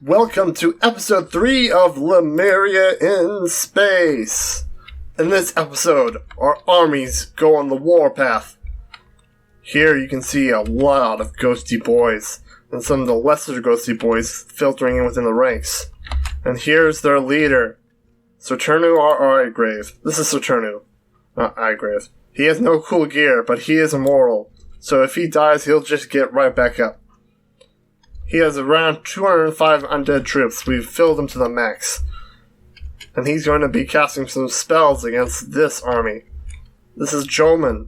Welcome to episode 3 of Lemuria in Space. In this episode, our armies go on the warpath. Here you can see a lot of ghosty boys, and some of the lesser ghosty boys filtering in within the ranks. And here's their leader, Cernetu or Igrave. This is Cernetu, not Igrave. He has no cool gear, but he is immortal, so if he dies, he'll just get right back up. He has around 205 undead troops. We've filled them to the max. And he's going to be casting some spells against this army. This is Jomon.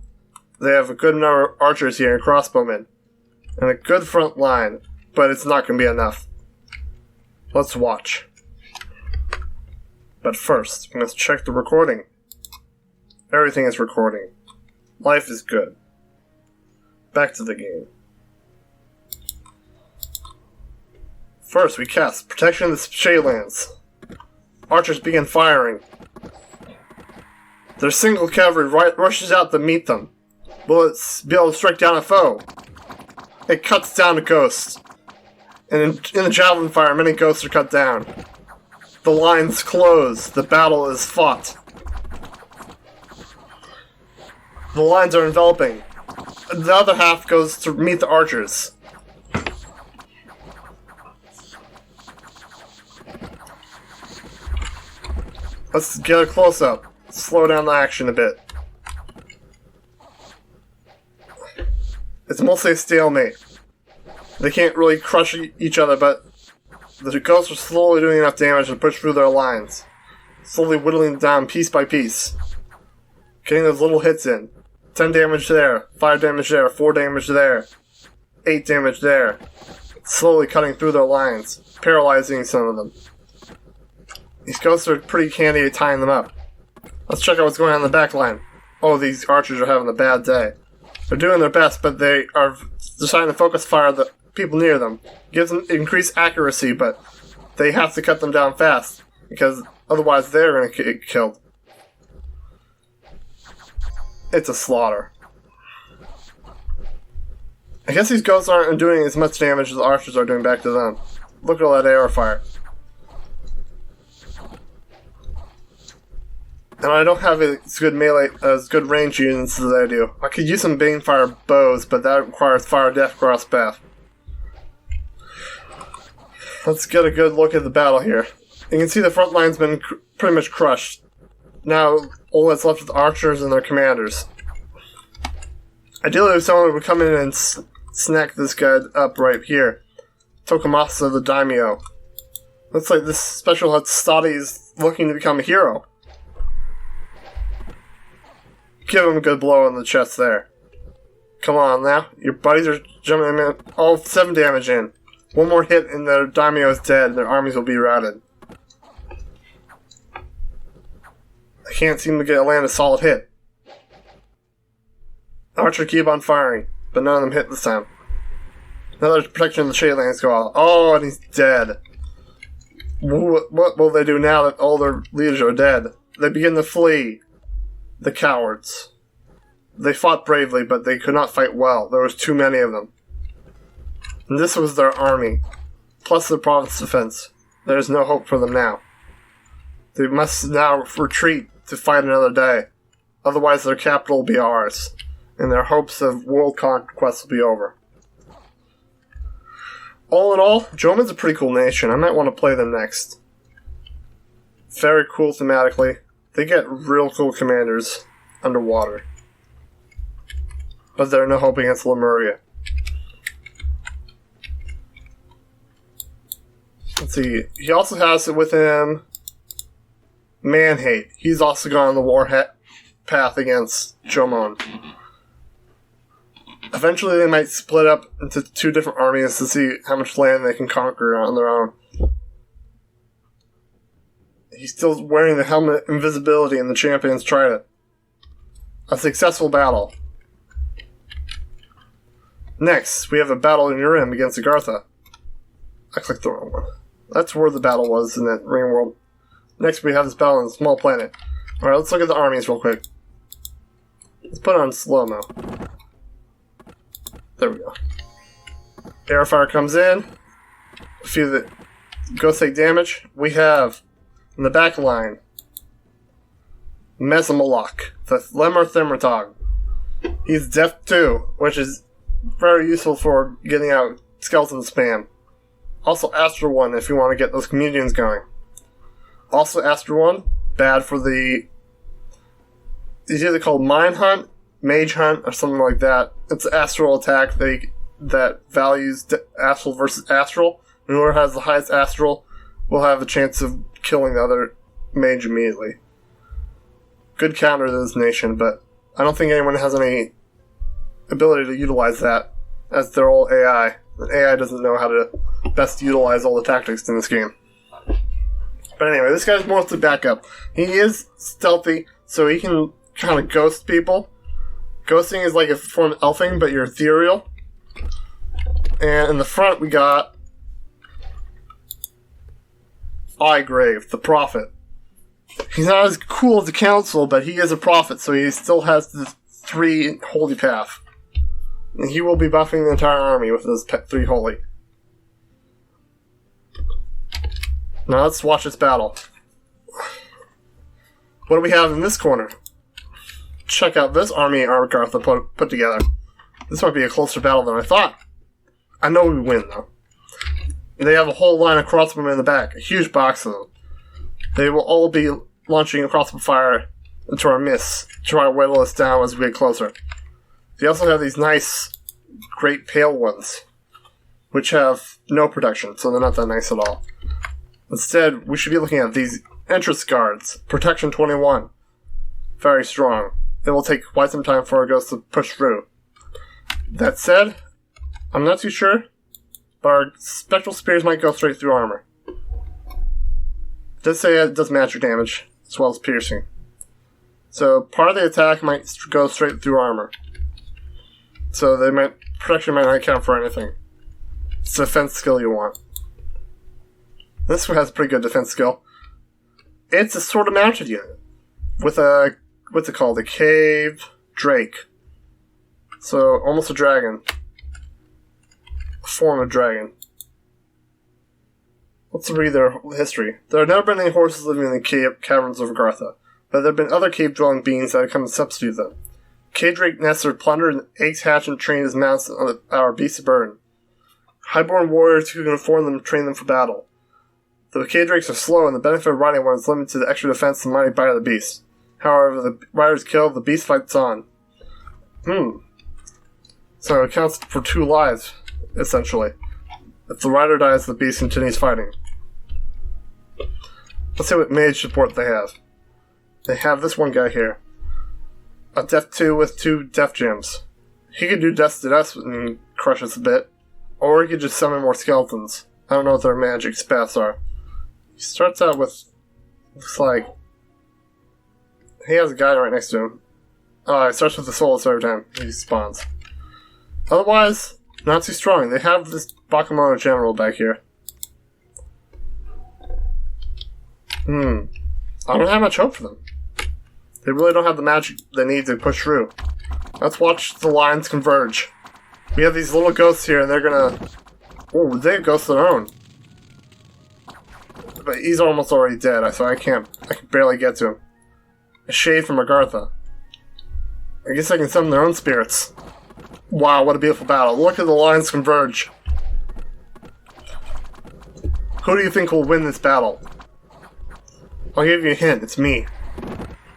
They have a good number of archers here and crossbowmen. And a good front line. But it's not going to be enough. Let's watch. But first, we must check the recording. Everything is recording. Life is good. Back to the game. First, we cast Protection of the Shaylands. Archers begin firing. Their single cavalry rushes out to meet them. Will it be able to strike down a foe? It cuts down a ghost. And in the javelin fire, many ghosts are cut down. The lines close. The battle is fought. The lines are enveloping. The other half goes to meet the archers. Let's get a close-up. Slow down the action a bit. It's mostly a stalemate. They can't really crush each other, but the ghosts are slowly doing enough damage to push through their lines. Slowly whittling them down piece by piece. Getting those little hits in. 10 damage there, 5 damage there, 4 damage there, 8 damage there. Slowly cutting through their lines, paralyzing some of them. These ghosts are pretty handy at tying them up. Let's check out what's going on in the back line. Oh, these archers are having a bad day. They're doing their best, but they are deciding to focus fire the people near them. Gives them increased accuracy, but they have to cut them down fast, because otherwise they're going to get killed. It's a slaughter. I guess these ghosts aren't doing as much damage as the archers are doing back to them. Look at all that arrow fire. And I don't have as good melee, as good range units as I do. I could use some Banefire bows, but that requires Fire Death Crosspath. Let's get a good look at the battle here. You can see the front line's been pretty much crushed. Now, all that's left is the archers and their commanders. Ideally, if someone would come in and snack this guy up right here. Tokumasa the Daimyo. Looks like this special Hatsutari is looking to become a hero. Give him a good blow in the chest there. Come on now. Your buddies are jumping in. All 7 damage in. One more hit and their daimyo is dead. Their armies will be routed. I can't seem to land a solid hit. Archer keep on firing, but none of them hit this time. Another protection of the Shaylands go out. Oh, and he's dead. What will they do now that all their leaders are dead? They begin to flee. The cowards. They fought bravely, but they could not fight well. There was too many of them. And this was their army, plus the province defense. There is no hope for them now. They must now retreat to fight another day. Otherwise their capital will be ours, and their hopes of world conquest will be over. All in all, Jomon's a pretty cool nation. I might want to play them next. Very cool thematically. They get real cool commanders underwater. But there are no hope against Lemuria. Let's see. He also has with him Man-Hate. He's also gone on the war path against Jomon. Eventually they might split up into 2 different armies to see how much land they can conquer on their own. He's still wearing the helmet invisibility and the champions trident. A successful battle. Next, we have a battle in Urim against Agartha. I clicked the wrong one. That's where the battle was in that ring world. Next, we have this battle in a small planet. Alright, let's look at the armies real quick. Let's put it on slow-mo. There we go. Airfire comes in. A few of the ghosts take damage. We have, in the back line, Mesamolok, the Lemur Thermatog. He's Def 2, which is very useful for getting out skeleton spam. Also Astro 1 if you want to get those communions going. Also Astro 1, bad for the... It's either called Mine Hunt, Mage Hunt, or something like that. It's an astral attack that values astral versus astral. And whoever has the highest astral will have a chance of killing the other mage immediately. Good counter to this nation, but I don't think anyone has any ability to utilize that, as they're all AI. And AI doesn't know how to best utilize all the tactics in this game. But anyway, this guy's mostly backup. He is stealthy, so he can kind of ghost people. Ghosting is like a form of elfing, but you're ethereal. And in the front, we got Eyegrave, the Prophet. He's not as cool as the Council, but he is a Prophet, so he still has the 3 Holy Path. And he will be buffing the entire army with those 3 Holy. Now let's watch this battle. What do we have in this corner? Check out this army Argartha put together. This might be a closer battle than I thought. I know we win, though. They have a whole line of crossbowmen in the back. A huge box of them. They will all be launching a crossbow fire into our midst to try to whittle us down as we get closer. They also have these nice, great pale ones, which have no protection, so they're not that nice at all. Instead, we should be looking at these entrance guards. Protection 21. Very strong. It will take quite some time for our ghosts to push through. That said, I'm not too sure, but our spectral spears might go straight through armor. It does say it does magic damage, as well as piercing. So part of the attack might go straight through armor. So protection might not count for anything. It's a defense skill you want. This one has a pretty good defense skill. It's a sort of mounted unit. With a, what's it called? A cave drake. So, almost a dragon. A form of dragon. Let's read their history. There have never been any horses living in the caverns of Agartha, but there have been other cave-dwelling beings that have come to substitute them. Cave drake nests are plundered and eggs hatched and trained as mounts on our beasts of burden. Highborn warriors who can afford them train them for battle. The cave drakes are slow, and the benefit of riding one is limited to the extra defense and mighty bite of the beast. However, the rider's killed, the beast fights on. So it counts for 2 lives, essentially. If the rider dies, the beast continues fighting. Let's see what mage support they have. They have this one guy here. A Def 2 with 2 Def Gems. He could do Death to Death and crush us a bit. Or he could just summon more skeletons. I don't know what their magic paths are. He starts out with... looks like... he has a guy right next to him. He starts with the souls every time he spawns. Otherwise, not too strong. They have this Bakemono General back here. I don't have much hope for them. They really don't have the magic they need to push through. Let's watch the lines converge. We have these little ghosts here, and they're gonna... oh, they have ghosts of their own. But he's almost already dead, so I can barely get to him. A shade from Agartha. I guess I can summon their own spirits. Wow, what a beautiful battle. Look at the lines converge. Who do you think will win this battle? I'll give you a hint. It's me.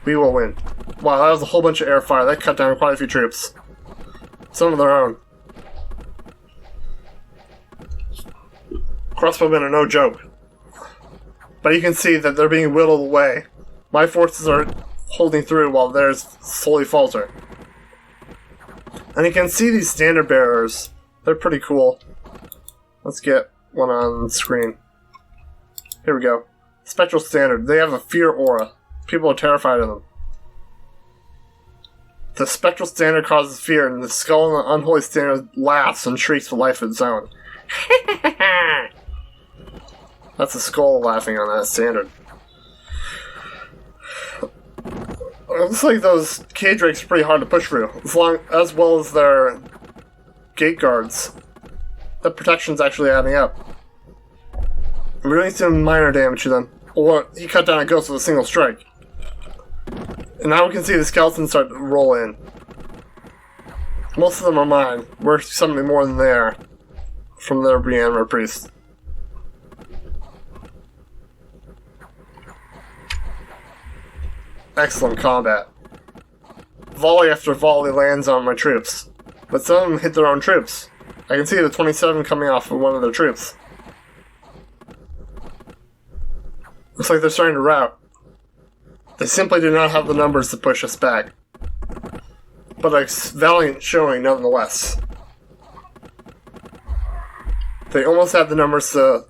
We will win. Wow, that was a whole bunch of air fire. That cut down quite a few troops. Some of their own. Crossbowmen are no joke. But you can see that they're being whittled away. My forces are holding through while theirs slowly falter. And you can see these standard bearers. They're pretty cool. Let's get one on screen. Here we go. Spectral Standard. They have a fear aura. People are terrified of them. The Spectral Standard causes fear, and the skull on the Unholy Standard laughs and shrieks for life of its own. That's a skull laughing on that standard. It looks like those cave drakes are pretty hard to push through, as well as their gate guards. The protection's actually adding up. We're doing some minor damage to them. Or he cut down a ghost with a single strike. And now we can see the skeletons start to roll in. Most of them are mine. We're something more than they are. From their reanimator priest. Excellent combat. Volley after volley lands on my troops. But some of them hit their own troops. I can see the 27 coming off of one of their troops. Looks like they're starting to rout. They simply do not have the numbers to push us back. But a valiant showing nonetheless. They almost had the numbers to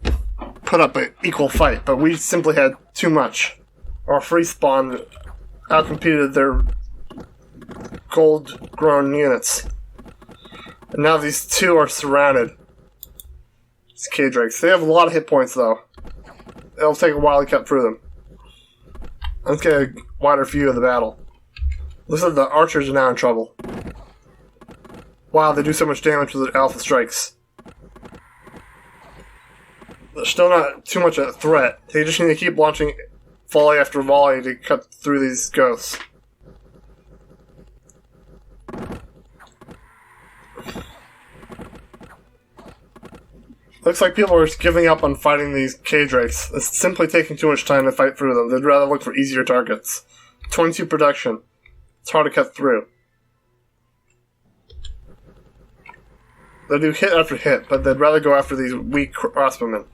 put up an equal fight, but we simply had too much. Our free spawn outcompeted their gold-grown units. And now these two are surrounded. These K-Drakes. They have a lot of hit points, though. It'll take a while to cut through them. Let's get a wider view of the battle. Looks like the archers are now in trouble. Wow, they do so much damage with their alpha strikes. They're still not too much a threat. They just need to keep launching volley after volley to cut through these ghosts. Looks like people are giving up on fighting these K-Drakes. It's simply taking too much time to fight through them. They'd rather look for easier targets. 22 production. It's hard to cut through. They do hit after hit, but they'd rather go after these weak crossbowmen.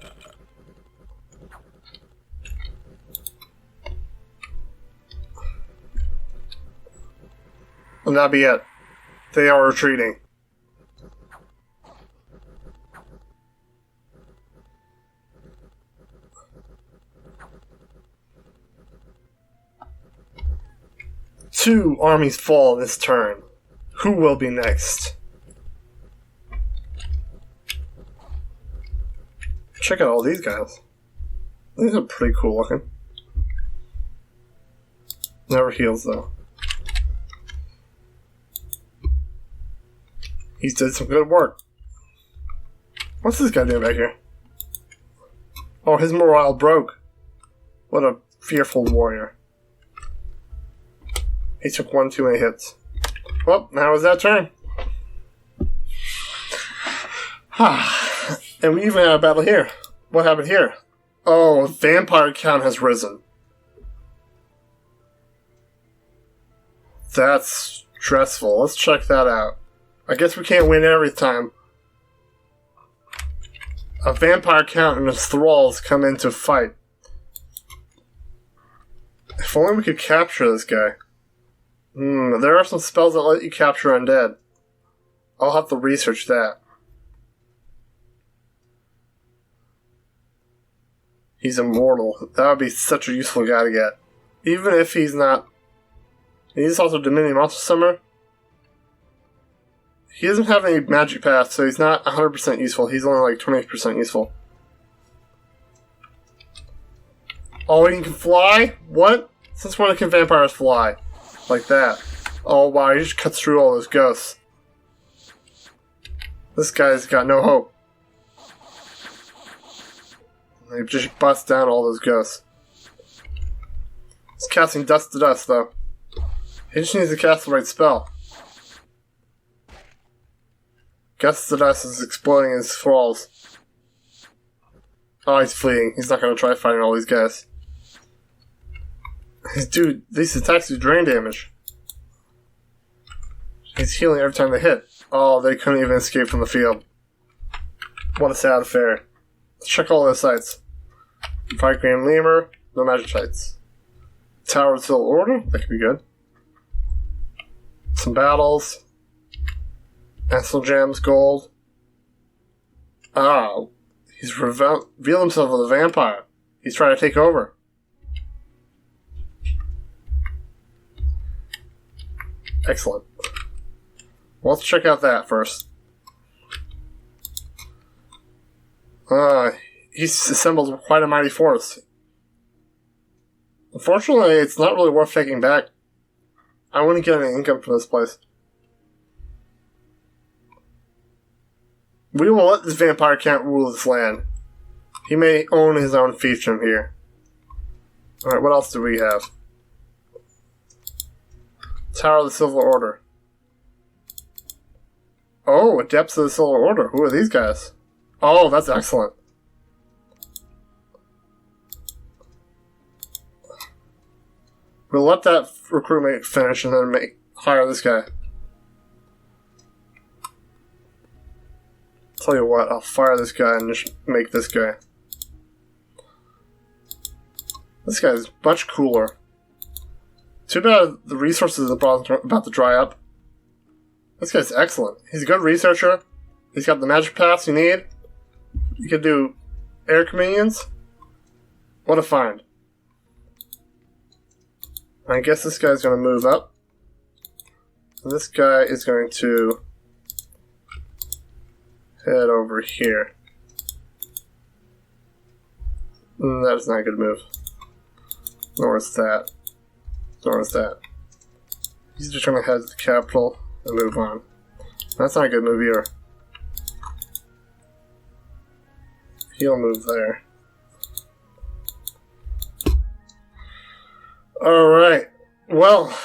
And that'll be it. They are retreating. Two armies fall this turn. Who will be next? Check out all these guys. These are pretty cool looking. Never heals though. He's did some good work. What's this guy doing back here? Oh, his morale broke. What a fearful warrior. He took one too many hits. Well, now is that turn. And we even had a battle here. What happened here? Oh, vampire count has risen. That's stressful. Let's check that out. I guess we can't win every time. A vampire count and his thralls come in to fight. If only we could capture this guy. There are some spells that let you capture undead. I'll have to research that. He's immortal. That would be such a useful guy to get. Even if he's not... He's also Dominion Monster Summoner. He doesn't have any magic path, so he's not 100% useful. He's only like 20% useful. Oh, he can fly? What? Since when can vampires fly? Like that. Oh wow, he just cuts through all those ghosts. This guy's got no hope. They just bust down all those ghosts. He's casting dust to dust though. He just needs to cast the right spell. Dust to dust is exploding his thralls. Oh, he's fleeing. He's not gonna try fighting all these guys. Dude, these attacks do drain damage. He's healing every time they hit. Oh, they couldn't even escape from the field. What a sad affair. Let's check all their sites. Fight Grand Lemur, no magic sites. Tower of Still Order, that could be good. Some battles. Ansel Gems, gold. Oh, he's revealed himself as a vampire. He's trying to take over. Excellent. Well, let's check out that first. He's assembled quite a mighty force. Unfortunately, it's not really worth taking back. I wouldn't get any income from this place. We will let this vampire count rule this land. He may own his own fiefdom here. Alright, what else do we have? Tower of the Silver Order. Oh, Adepts of the Silver Order. Who are these guys? Oh, that's excellent. We'll let that recruitment finish and then hire this guy. Tell you what, I'll fire this guy and just make this guy. This guy is much cooler. Too bad the resources are about to dry up. This guy's excellent. He's a good researcher. He's got the magic paths you need. You can do air communions. What a find. I guess this guy's going to move up. And this guy is going to head over here. That is not a good move. Nor is that. Nor is that. He's just going to head to the capital and move on. That's not a good move either. He'll move there. Alright. Well,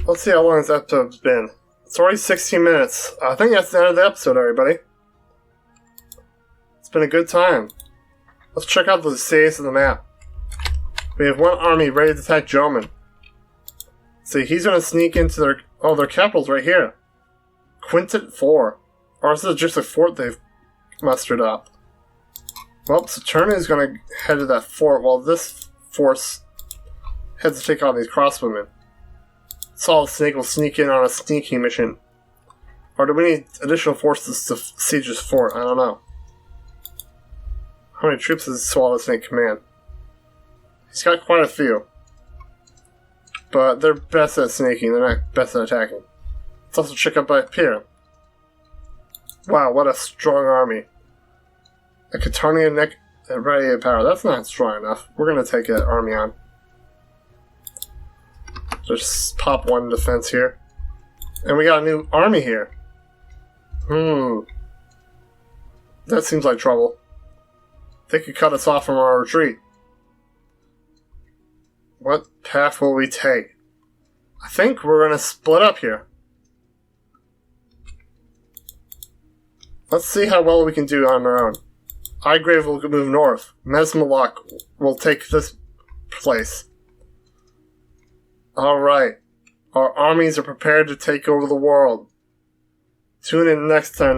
let's see how long this episode's been. It's already 16 minutes. I think that's the end of the episode, everybody. It's been a good time. Let's check out the status of the map. We have one army ready to attack Jomon. See, he's going to sneak into their... Oh, their capital's right here. Quintet 4. Or is this just a fort they've mustered up? Well, Cernetu is going to head to that fort while this force heads to take on these crossbowmen. Solid Snake will sneak in on a sneaking mission. Or do we need additional forces to siege this fort? I don't know. How many troops does Solid Snake command? He's got quite a few. But they're best at snaking, they're not best at attacking. Let's also check up by here. Wow, what a strong army. A Catonian neck at radiated power. That's not strong enough. We're going to take an army on. Just pop one defense here. And we got a new army here. That seems like trouble. They could cut us off from our retreat. What path will we take? I think we're going to split up here. Let's see how well we can do on our own. Igrave will move north. Mesmalok will take this place. Alright. Our armies are prepared to take over the world. Tune in next time.